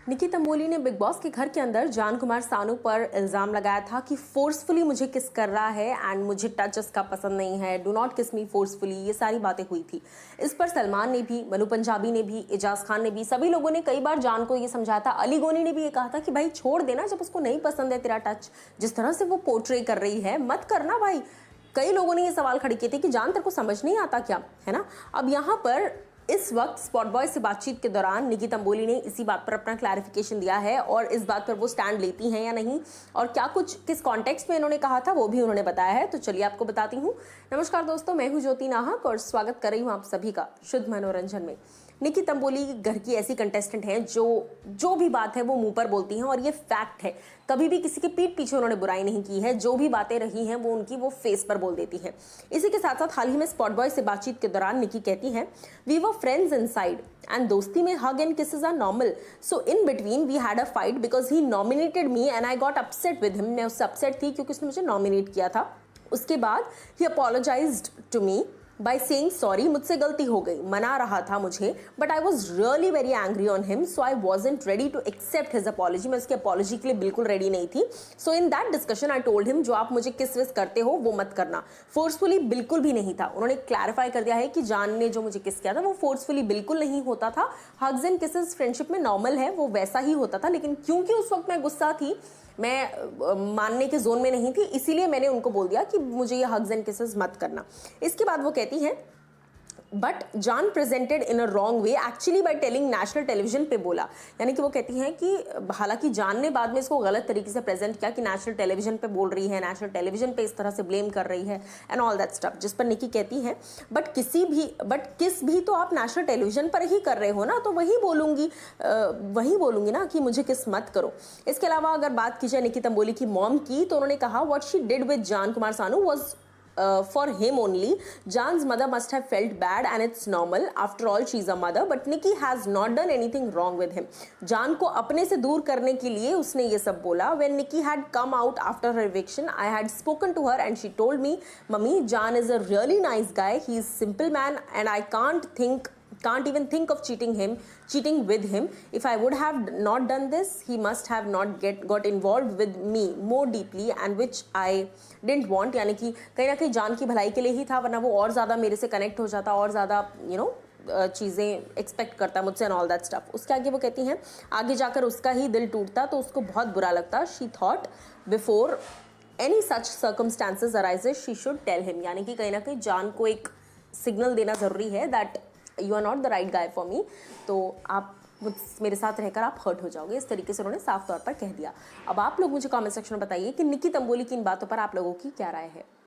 निकी तंबोली ने big boss के घर के अंदर जान कुमार सानू पर इल्जाम लगाया था कि फोर्सफुली मुझे किस कर रहा है एंड मुझे टच उसका पसंद नहीं है, डू नॉट किस मी फोर्सफुली, ये सारी बातें हुई थी। इस पर सलमान ने भी, मनु पंजाबी ने भी, एजाज खान ने भी, सभी लोगों ने कई बार जान को ये समझाया था। अली गोनी ने भी ये कहा था कि भाई छोड़ देना, जब उसको नहीं पसंद है तेरा टच, जिस तरह से वो पोर्ट्रे कर रही है मत करना भाई। कई लोगों ने ये सवाल खड़े किए थे कि जान तेरे को समझ नहीं आता क्या, है ना। अब यहाँ पर इस वक्त स्पॉट बॉय से बातचीत के दौरान निकी तंबोली ने इसी बात पर अपना क्लैरिफिकेशन दिया है और इस बात पर वो स्टैंड लेती हैं या नहीं और क्या कुछ किस कॉन्टेक्स्ट में इन्होंने कहा था वो भी उन्होंने बताया है। तो चलिए आपको बताती हूँ। नमस्कार दोस्तों, मैं हूँ ज्योति नाहक और स्वागत कर रही हूँ आप सभी का शुद्ध मनोरंजन में। निकी तंबोली घर की ऐसी कंटेस्टेंट हैं जो भी बात है वो मुंह पर बोलती हैं और ये फैक्ट है। कभी भी किसी के पीठ पीछे उन्होंने बुराई नहीं की है, जो भी बातें रही हैं वो उनकी वो फेस पर बोल देती हैं। इसी के साथ साथ हाल ही में स्पॉट बॉय से बातचीत के दौरान निकी कहती हैं, we were friends inside and दोस्ती में hug and kisses are normal, so in between we had a fight because he nominated me and I got upset with him. मैं उससे अपसेट थी क्योंकि उसने मुझे नॉमिनेट किया था। उसके बाद ही apologized to me by saying sorry, मुझसे गलती हो गई, मना रहा था मुझे, but I was really very angry on him, so I wasn't ready to accept his apology. मैं उसकी अपॉलॉजी के लिए बिल्कुल रेडी नहीं थी। So in that discussion I told him, जो आप मुझे किस विस करते हो वो मत करना। फोर्सफुली बिल्कुल भी नहीं था। उन्होंने क्लैरिफाई कर दिया है कि जान ने जो मुझे किस किया था वो फोर्सफुली बिल्कुल नहीं होता था। हग्स एंड किसेस फ्रेंडशिप में नॉर्मल है, वो वैसा ही होता था, लेकिन क्योंकि उस वक्त मैं गुस्सा थी, मैं मानने के जोन में नहीं थी, इसीलिए मैंने उनको बोल दिया कि मुझे ये हग्स एंड किसेस मत करना। इसके बाद वो कहती हैं, बट जान presented in a wrong way actually by telling national television पे बोला। यानी कि वो कहती हैं कि हालांकि जान ने बाद में इसको गलत तरीके से प्रेजेंट किया कि नेशनल टेलीविजन पे बोल रही है, नेशनल टेलीविजन पे इस तरह से ब्लेम कर रही है एंड ऑल दैट स्टफ, जिस पर निकी कहती हैं बट किस भी तो आप नेशनल टेलीविजन पर ही कर रहे हो ना, तो वही बोलूंगी ना कि मुझे किस मत करो। इसके अलावा अगर बात की जाए निकी तंबोली की मॉम की, तो उन्होंने कहा व्हाट शी डिड विद जान Kumar Sanu was for him only. Jan's mother must have felt bad and it's normal. After all, she's a mother. But Nikki has not done anything wrong with him. जान को अपने से दूर करने के लिए उसने ये सब बोला. When Nikki had come out after her eviction, I had spoken to her and she told me, Mummy, Jan is a really nice guy. He is simple man and I can't even think of cheating with him. If I would have not done this, he must have not got involved with me more deeply and which I didn't want. यानी कि कहीं ना कहीं जान की भलाई के लिए ही था, वरना वो और ज़्यादा मेरे से कनेक्ट हो जाता, और ज़्यादा चीज़ें एक्सपेक्ट करता मुझसे एंड ऑल दैट स्टफ। उसके आगे वो कहती हैं, आगे जाकर उसका ही दिल टूटता तो उसको बहुत बुरा लगता। She thought before any such circumstances arises she should tell him. यानी कि कहीं ना कहीं जान को एक सिग्नल देना ज़रूरी है that you are not the right guy for me, तो आप मेरे साथ रहकर आप हर्ट हो जाओगे। इस तरीके से उन्होंने साफ तौर पर कह दिया। अब आप लोग मुझे कमेंट सेक्शन में बताइए कि निकी तंबोली की इन बातों पर आप लोगों की क्या राय है।